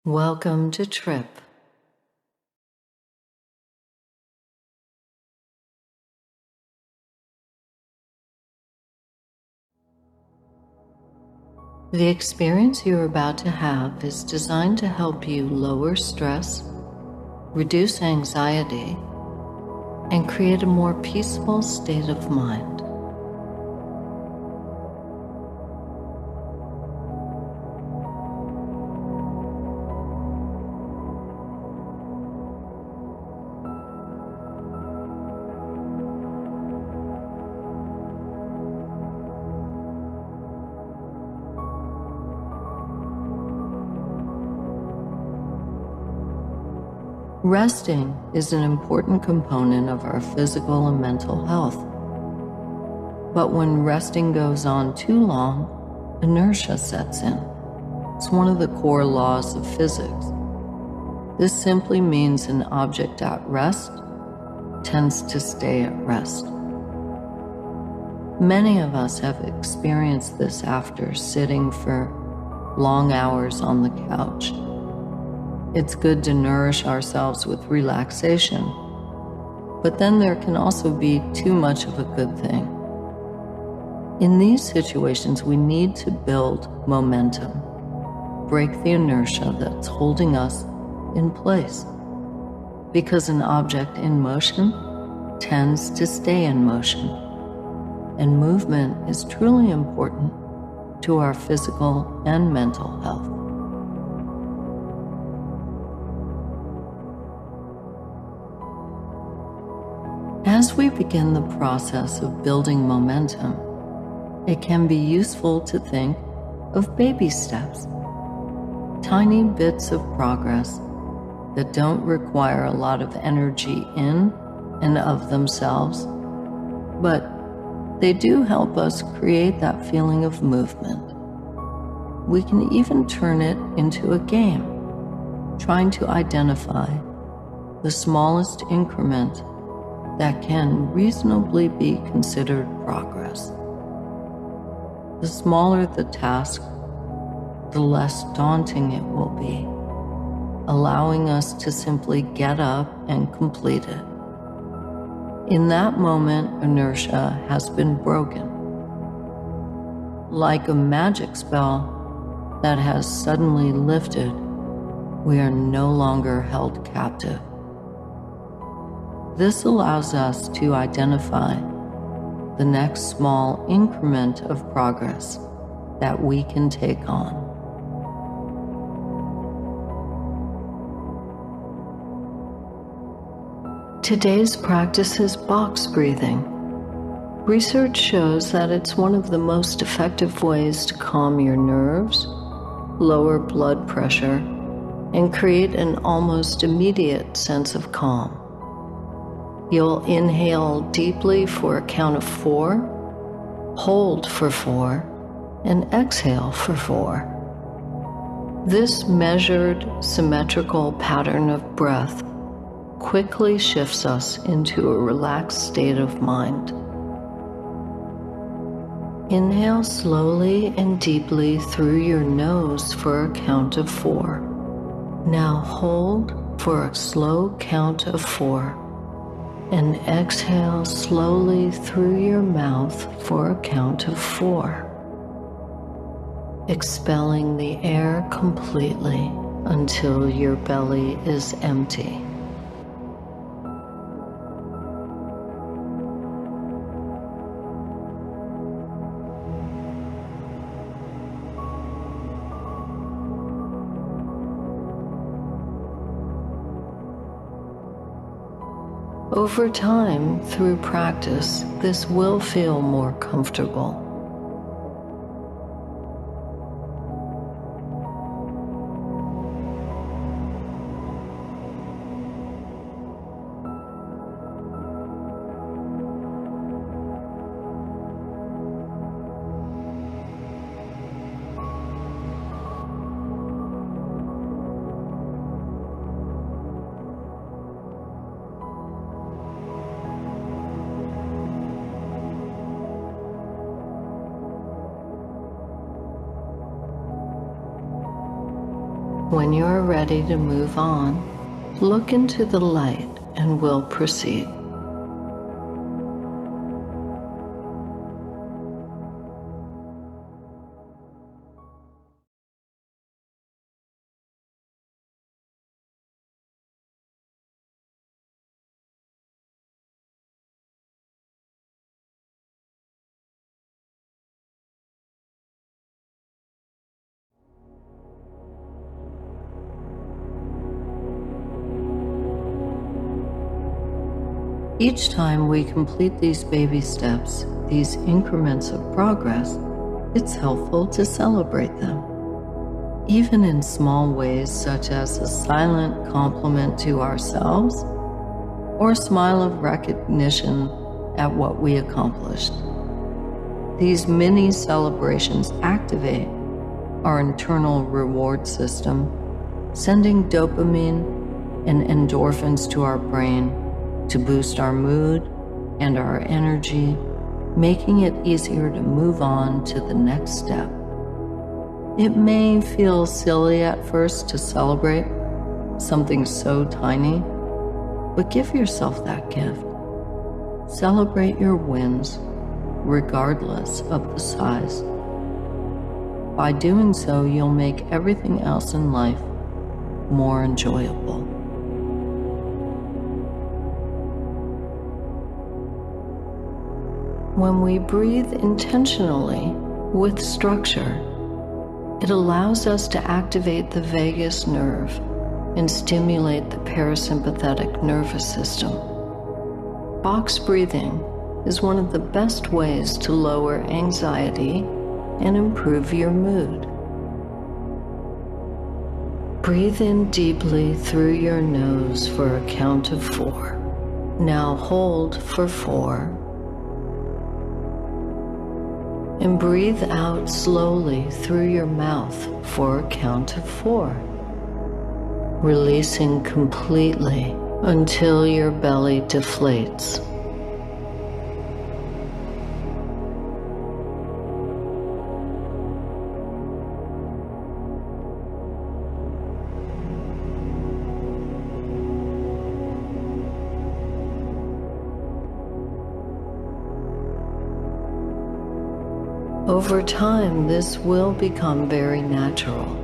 Welcome to Tripp. The experience you're about to have is designed to help you lower stress, reduce anxiety, and create a more peaceful state of mind. Resting is an important component of our physical and mental health. But when resting goes on too long, inertia sets in. It's one of the core laws of physics. This simply means an object at rest tends to stay at rest. Many of us have experienced this after sitting for long hours on the couch. It's good to nourish ourselves with relaxation, but then there can also be too much of a good thing. In these situations, we need to build momentum, break the inertia that's holding us in place, because an object in motion tends to stay in motion, and movement is truly important to our physical and mental health. As we begin the process of building momentum, it can be useful to think of baby steps, tiny bits of progress that don't require a lot of energy in and of themselves, but they do help us create that feeling of movement. We can even turn it into a game, trying to identify the smallest increment that can reasonably be considered progress. The smaller the task, the less daunting it will be, allowing us to simply get up and complete it. In that moment, inertia has been broken. Like a magic spell that has suddenly lifted, we are no longer held captive. This allows us to identify the next small increment of progress that we can take on. Today's practice is box breathing. Research shows that it's one of the most effective ways to calm your nerves, lower blood pressure, and create an almost immediate sense of calm. You'll inhale deeply for a count of 4, hold for 4, and exhale for 4. This measured, symmetrical pattern of breath quickly shifts us into a relaxed state of mind. Inhale slowly and deeply through your nose for a count of 4. Now hold for a slow count of 4. And exhale slowly through your mouth for a count of 4, expelling the air completely until your belly is empty. Over time, through practice, this will feel more comfortable. When you are ready to move on, look into the light and we'll proceed. Each time we complete these baby steps, these increments of progress, it's helpful to celebrate them. Even in small ways, such as a silent compliment to ourselves or a smile of recognition at what we accomplished. These mini celebrations activate our internal reward system, sending dopamine and endorphins to our brain to boost our mood and our energy, making it easier to move on to the next step. It may feel silly at first to celebrate something so tiny, but give yourself that gift. Celebrate your wins, regardless of the size. By doing so, you'll make everything else in life more enjoyable. When we breathe intentionally with structure, it allows us to activate the vagus nerve and stimulate the parasympathetic nervous system. Box breathing is one of the best ways to lower anxiety and improve your mood. Breathe in deeply through your nose for a count of 4. Now hold for 4. And breathe out slowly through your mouth for a count of 4, releasing completely until your belly deflates. Over time, this will become very natural.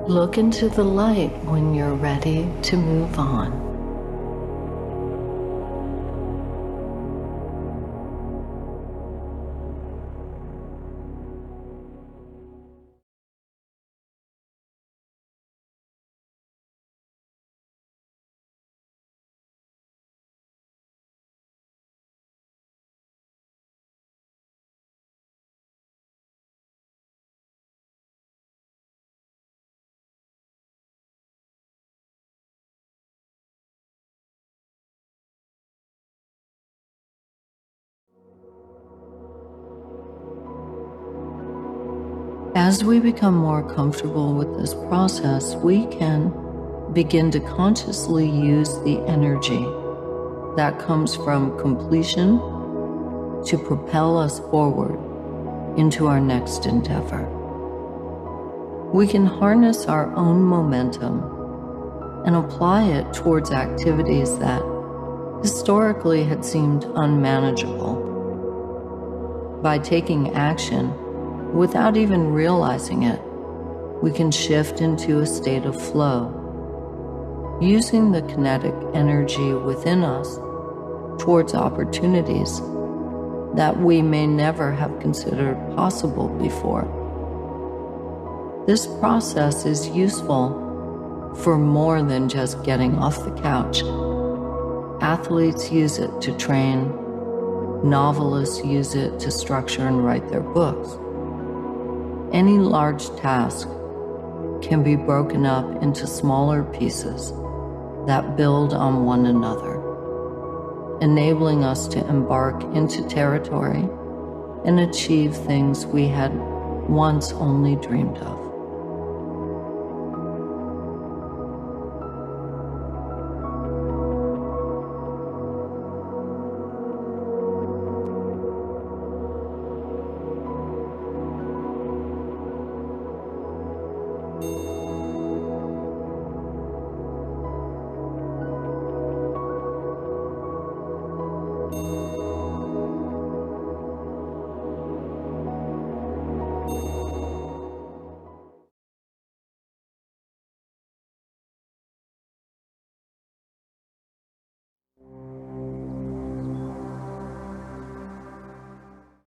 Look into the light when you're ready to move on. As we become more comfortable with this process, we can begin to consciously use the energy that comes from completion to propel us forward into our next endeavor. We can harness our own momentum and apply it towards activities that historically had seemed unmanageable. By taking action, without even realizing it, we can shift into a state of flow, using the kinetic energy within us towards opportunities that we may never have considered possible before. This process is useful for more than just getting off the couch. Athletes use it to train Novelists use it to structure and write their books. Any large task can be broken up into smaller pieces that build on one another, enabling us to embark into territory and achieve things we had once only dreamed of.